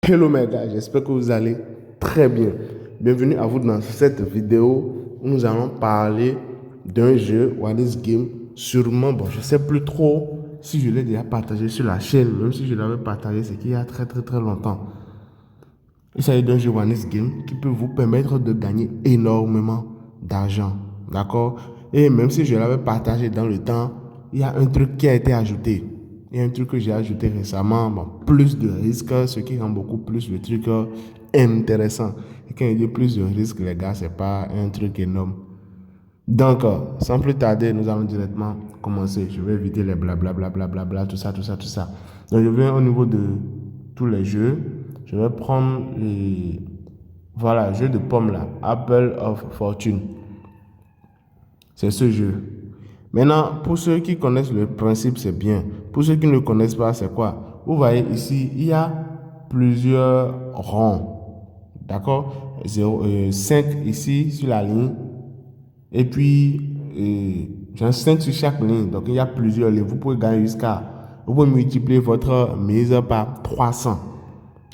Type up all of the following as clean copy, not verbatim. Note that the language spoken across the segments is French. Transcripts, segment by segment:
Hello mes gars, j'espère que vous allez très bien. Bienvenue à vous dans cette vidéo où nous allons parler d'un jeu, One Game. Sûrement, bon, je sais plus trop si je l'ai déjà partagé sur la chaîne, même si je l'avais partagé, c'est qu'il y a très longtemps. Il s'agit d'un jeu One Game qui peut vous permettre de gagner énormément d'argent. D'accord? Et même si je l'avais partagé dans le temps, il y a un truc qui a été ajouté. Il y a un truc que j'ai ajouté récemment, bon, plus de risques, ce qui rend beaucoup plus le truc intéressant. Et quand il dit plus de risques, les gars, c'est pas un truc énorme. Donc, sans plus tarder, nous allons directement commencer. Je vais éviter les blablabla, tout ça. Donc, je viens au niveau de tous les jeux. Je vais prendre les... Voilà, jeu de pommes là. Apple of Fortune. C'est ce jeu. Maintenant, pour ceux qui connaissent le principe, c'est bien. Pour ceux qui ne le connaissent pas, c'est quoi? Vous voyez ici, il y a plusieurs ronds. D'accord? 5 ici sur la ligne. Et puis, j'ai 5 sur chaque ligne. Donc, il y a plusieurs lignes. Vous pouvez gagner jusqu'à... Vous pouvez multiplier votre mise par 300.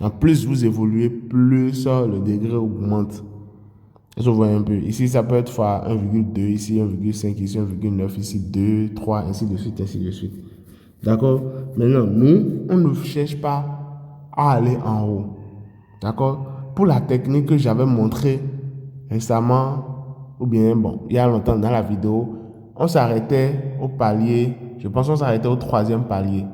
En plus, vous évoluez, plus le degré augmente. Est-ce que vous voyez un peu? Ici, ça peut être fois 1,2, ici 1,5, ici 1,9, ici 2, 3, ainsi de suite, ainsi de suite. D'accord? Maintenant, nous, on ne cherche pas à aller en haut. D'accord? Pour la technique que j'avais montrée récemment, ou bien, bon, il y a longtemps dans la vidéo, on s'arrêtait au palier, je pense qu'on s'arrêtait au 3e palier.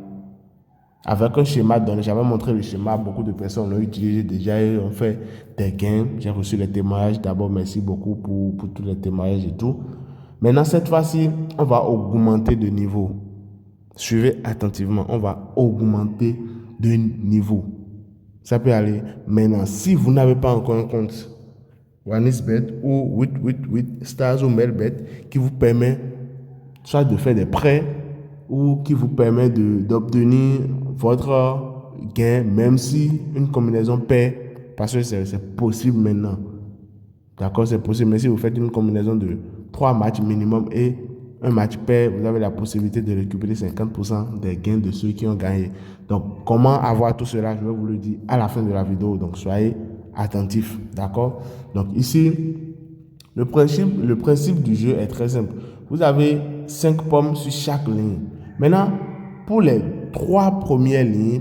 Avec un schéma donné, j'avais montré le schéma, beaucoup de personnes l'ont utilisé déjà et ont fait des gains. J'ai reçu les témoignages. D'abord, merci beaucoup pour tous les témoignages et tout. Maintenant, cette fois-ci, on va augmenter de niveau. Suivez attentivement, on va augmenter de niveau. Ça peut aller. Maintenant, si vous n'avez pas encore un compte OneXBet ou with Stars ou Melbet qui vous permet soit de faire des prêts ou qui vous permet d'obtenir votre gain, même si une combinaison paie, parce que c'est possible maintenant. D'accord, c'est possible, mais si vous faites une combinaison de 3 matchs minimum et un match pair, vous avez la possibilité de récupérer 50% des gains de ceux qui ont gagné. Donc, comment avoir tout cela, je vais vous le dire à la fin de la vidéo. Donc, soyez attentifs. D'accord? Donc, ici, le principe du jeu est très simple. Vous avez 5 pommes sur chaque ligne. Maintenant, pour les 3 premières lignes,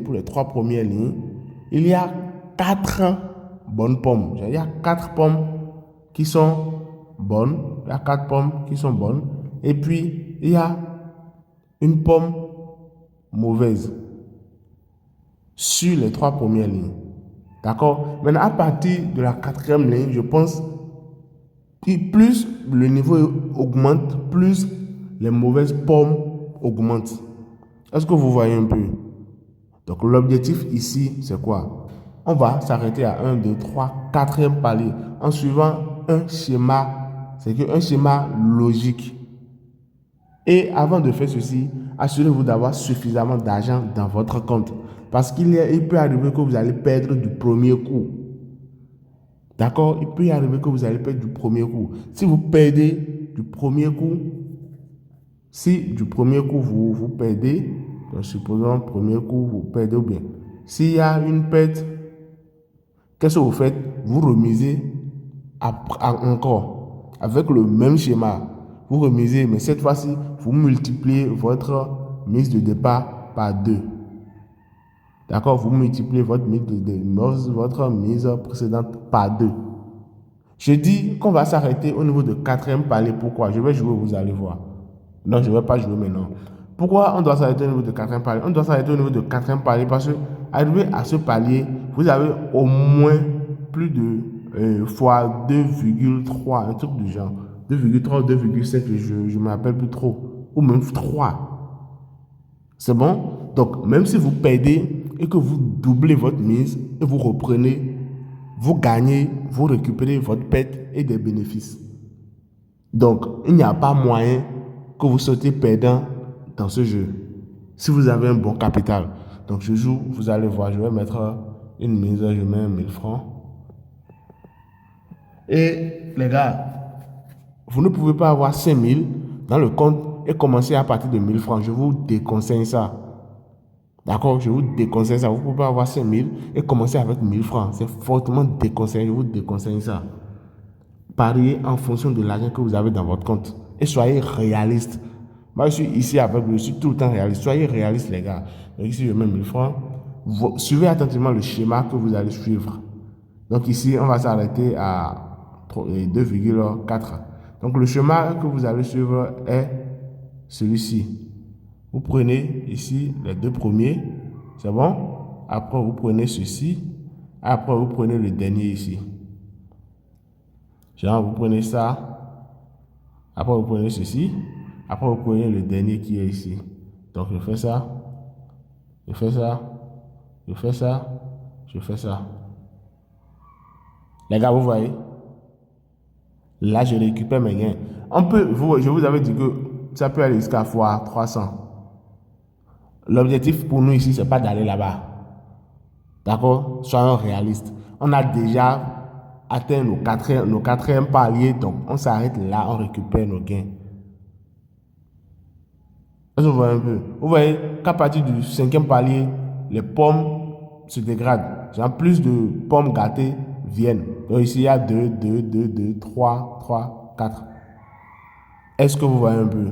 il y a 4 bonnes pommes. Il y a 4 pommes qui sont bonnes. Il y a 4 pommes qui sont bonnes. Et puis, il y a une pomme mauvaise sur les 3 premières lignes. D'accord? Maintenant, à partir de la 4e ligne, je pense que plus le niveau augmente, plus les mauvaises pommes augmentent. Est-ce que vous voyez un peu? Donc, l'objectif ici, c'est quoi? On va s'arrêter à 1, 2, 3, 4e palier en suivant un schéma. C'est un schéma logique. Et avant de faire ceci, assurez-vous d'avoir suffisamment d'argent dans votre compte. Parce qu'il peut arriver que vous allez perdre du premier coup. D'accord? Il peut y arriver que vous allez perdre du premier coup. Si vous perdez du premier coup, vous perdez, supposons premier coup vous perdez ou bien, s'il y a une perte, qu'est-ce que vous faites? Vous remisez encore avec le même schéma. Vous remisez, mais cette fois-ci, vous multipliez votre mise de départ par 2. D'accord? Vous multipliez votre mise précédente par 2. Je dis qu'on va s'arrêter au niveau de 4e palier. Pourquoi? Je vais jouer, vous allez voir. Non, je ne vais pas jouer maintenant. Pourquoi on doit s'arrêter au niveau de 4e palier? On doit s'arrêter au niveau de 4e palier parce que, arrivé à ce palier, vous avez au moins plus de fois 2,3, un truc du genre. 2,3 ou 2,7, je ne me rappelle plus trop. Ou même 3. C'est bon? Donc, même si vous perdez et que vous doublez votre mise et vous reprenez, vous gagnez, vous récupérez votre perte et des bénéfices. Donc, il n'y a pas moyen que vous sortez perdant dans ce jeu. Si vous avez un bon capital. Donc, je joue, vous allez voir, je vais mettre une mise, je mets 1000 francs. Et les gars, vous ne pouvez pas avoir 5000 dans le compte et commencer à partir de 1000 francs. Je vous déconseille ça. D'accord, je vous déconseille ça. Vous ne pouvez pas avoir 5 000 et commencer avec 1 000 francs. C'est fortement déconseillé. Je vous déconseille ça. Pariez en fonction de l'argent que vous avez dans votre compte. Et soyez réaliste. Moi, je suis ici avec vous. Je suis tout le temps réaliste. Soyez réaliste, les gars. Donc ici, je mets 1 000 francs. Suivez attentivement le schéma que vous allez suivre. Donc ici, on va s'arrêter à 2,4. Donc le schéma que vous allez suivre est celui-ci. Vous prenez ici les deux premiers, c'est bon? Après, vous prenez ceci. Après, vous prenez le dernier ici. Genre, vous prenez ça. Après, vous prenez ceci. Après, vous prenez le dernier qui est ici. Donc, je fais ça. Je fais ça. Je fais ça. Je fais ça. Les gars, vous voyez? Là, je récupère mes gains. Je vous avais dit que ça peut aller jusqu'à fois 300. L'objectif pour nous ici, ce n'est pas d'aller là-bas. D'accord? Soyons réalistes. On a déjà atteint nos quatrième paliers, donc on s'arrête là, on récupère nos gains. Vous voyez un peu? Vous voyez qu'à partir du 5e palier, les pommes se dégradent. Genre plus de pommes gâtées viennent. Donc ici, il y a 2, 2, 2, 2, 3, 3, 4. Est-ce que vous voyez un peu?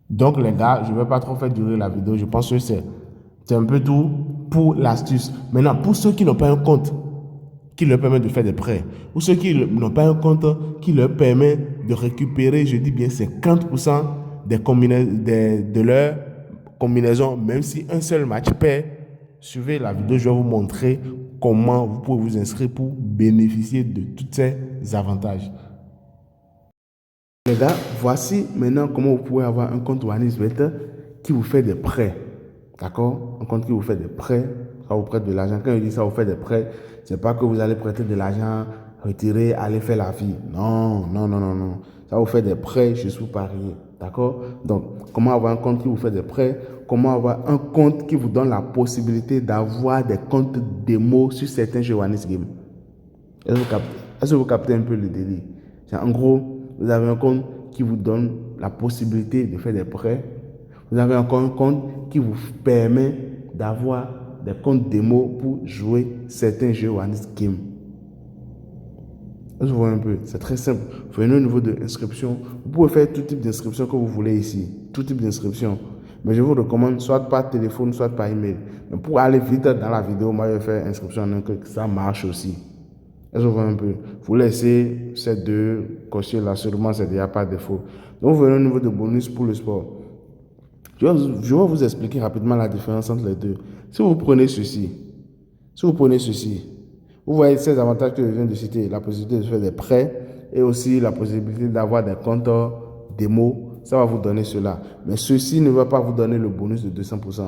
Donc les gars, je ne vais pas trop faire durer la vidéo. Je pense que c'est un peu tout pour l'astuce. Maintenant, pour ceux qui n'ont pas un compte qui leur permet de faire des prêts, ou ceux qui n'ont pas un compte qui leur permet de récupérer, je dis bien 50% de leur combinaison, même si un seul match perd, suivez la vidéo, je vais vous montrer comment vous pouvez vous inscrire pour bénéficier de tous ces avantages. Les gars, voici maintenant comment vous pouvez avoir un compte OneXBet qui vous fait des prêts. D'accord? Un compte qui vous fait des prêts, ça vous prête de l'argent. Quand je dis ça vous fait des prêts, c'est pas que vous allez prêter de l'argent, retirer, aller faire la vie. Non, non, non, non, non. Ça vous fait des prêts, je suis parié. D'accord? Donc, comment avoir un compte qui vous fait des prêts? Comment avoir un compte qui vous donne la possibilité d'avoir des comptes démo sur certains jeux OneXGame? Est-ce que vous captez un peu le délire? En gros, vous avez un compte qui vous donne la possibilité de faire des prêts. Vous avez encore un compte qui vous permet d'avoir des comptes démo pour jouer certains jeux OneXGame. Je vois un peu, c'est très simple. Venez au niveau de l'inscription. Vous pouvez faire tout type d'inscription que vous voulez ici. Tout type d'inscription. Mais je vous recommande soit par téléphone, soit par email. Mais pour aller vite dans la vidéo, moi je vais faire inscription en un clic. Ça marche aussi. Je vois un peu. Vous laissez ces deux cochers là, sûrement c'est déjà pas défaut. Donc, venez au niveau de bonus pour le sport. Je vais vous expliquer rapidement la différence entre les deux. Si vous prenez ceci, vous voyez ces avantages que je viens de citer, la possibilité de faire des prêts et aussi la possibilité d'avoir des comptes démo, ça va vous donner cela. Mais ceci ne va pas vous donner le bonus de 200%.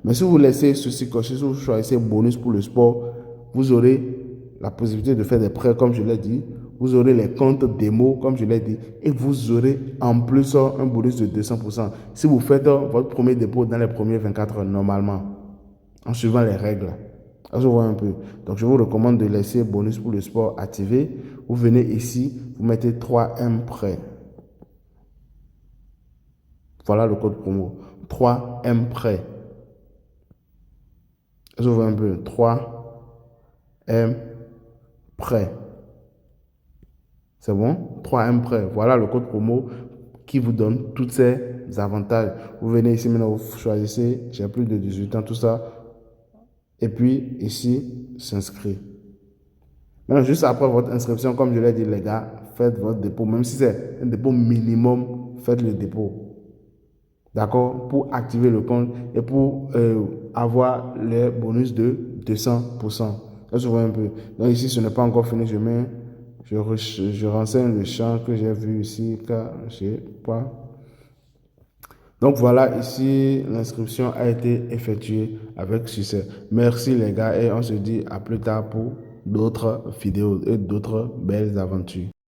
Mais si vous laissez ceci cocher, si vous choisissez bonus pour le sport, vous aurez la possibilité de faire des prêts, comme je l'ai dit. Vous aurez les comptes démo, comme je l'ai dit. Et vous aurez en plus un bonus de 200%. Si vous faites votre premier dépôt dans les premiers 24 heures, normalement, en suivant les règles. Je vois un peu. Donc, je vous recommande de laisser bonus pour le sport activé. Vous venez ici, vous mettez 3M prêt. Voilà le code promo. 3M prêt. Je vois un peu. 3M prêt. C'est bon? 3M prêt. Voilà le code promo qui vous donne tous ces avantages. Vous venez ici maintenant, vous choisissez, j'ai plus de 18 ans, tout ça. Et puis ici, s'inscrit. Maintenant, juste après votre inscription, comme je l'ai dit, les gars, faites votre dépôt. Même si c'est un dépôt minimum, faites le dépôt. D'accord? Pour activer le compte et pour avoir les bonus de 200%. Là, je vois un peu. Donc ici, ce n'est pas encore fini. Je renseigne le champ que j'ai vu ici, car je sais pas. Donc voilà, ici, l'inscription a été effectuée avec succès. Merci les gars et on se dit à plus tard pour d'autres vidéos et d'autres belles aventures.